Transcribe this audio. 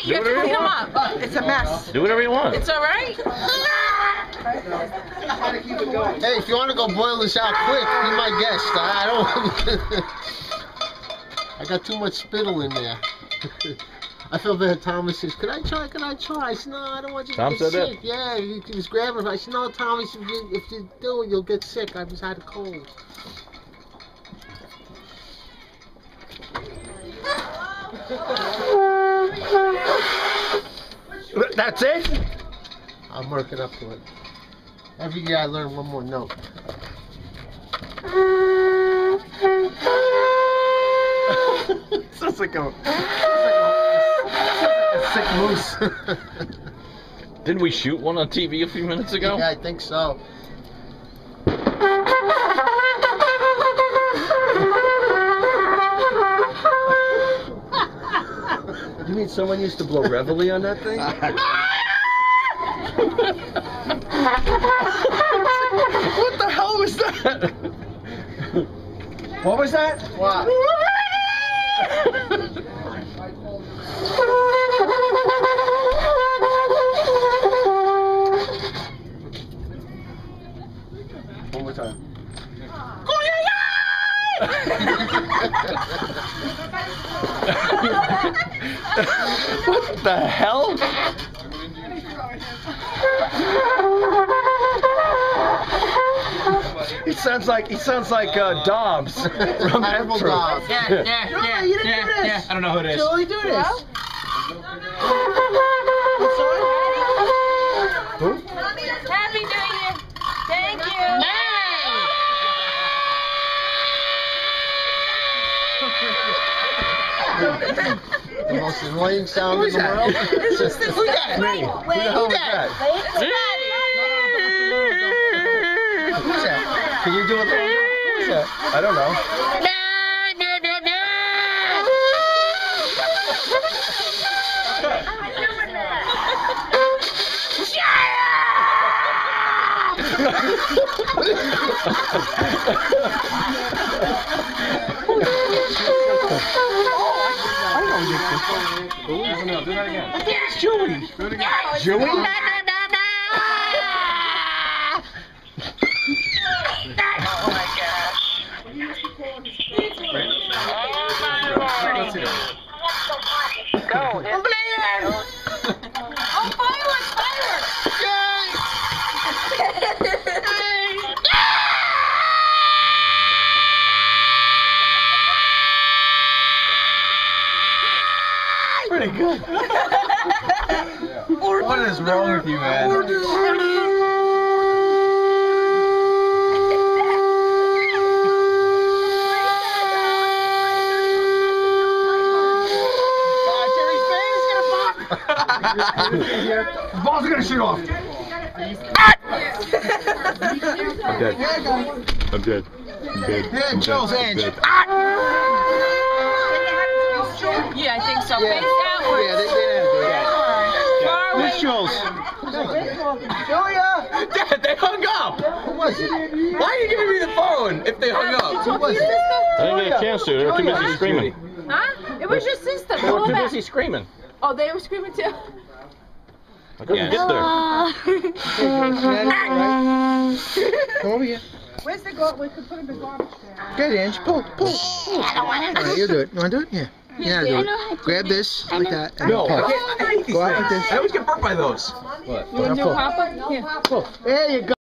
You have to clean them up. It's a mess. Do whatever you want. It's all right. Hey, if you want to go boil this out quick, be my guest. I don't. I got too much spittle in there. I feel bad. Thomas says, "Can I try? Can I try?" I said, "No, I don't want you to get sick." Yeah, he was grabbing. I said, "No, Thomas, if you do it, you'll get sick. I just had a cold." That's it? I'm working up to it. Every year I learn one more note. Sounds like a sick moose. Didn't we shoot one on TV a few minutes ago? Yeah, I think so. You mean someone used to blow reveille on that thing? What the hell was that? What was that? What? One more time. What the hell? He sounds like Dobbs from Terrible Dobbs. Yeah. I don't know who it is. Joey, do this. Who? Happy New Year. Thank you. The most annoying sound in the world. It's just this Me. stuff. Who the hell was that? Who's that? Can you do it? Who's that? I don't know. No, do that again. It's Joey. Do it again. Joey? Let's hear it. Pretty good. What is wrong with you, man? Balls are gonna shoot off. I'm dead. I'm dead. I'm dead. Yeah, Joe's Ange. Yeah, I think so. Yeah. Face outward. Yeah, they didn't do that. Far away. Who's Joe's? Dad, they hung up. Who was it? Why are you giving me the phone if they hung up? Who was it? I didn't get a chance to. They were too busy screaming. Huh? It was your sister. They were Go too back. busy screaming. Oh, they were screaming too. I couldn't get there. Come over here. Where's the garbage? We could put him in the garbage can. Get Ange. Pull. Alright, you do it. You want to do it? Yeah. Yeah, do it. Grab this like that. And No, pull. I can't. Go out like this. I always get burnt by those. What? You want to do a pop-up? Yeah. Pull. There you go.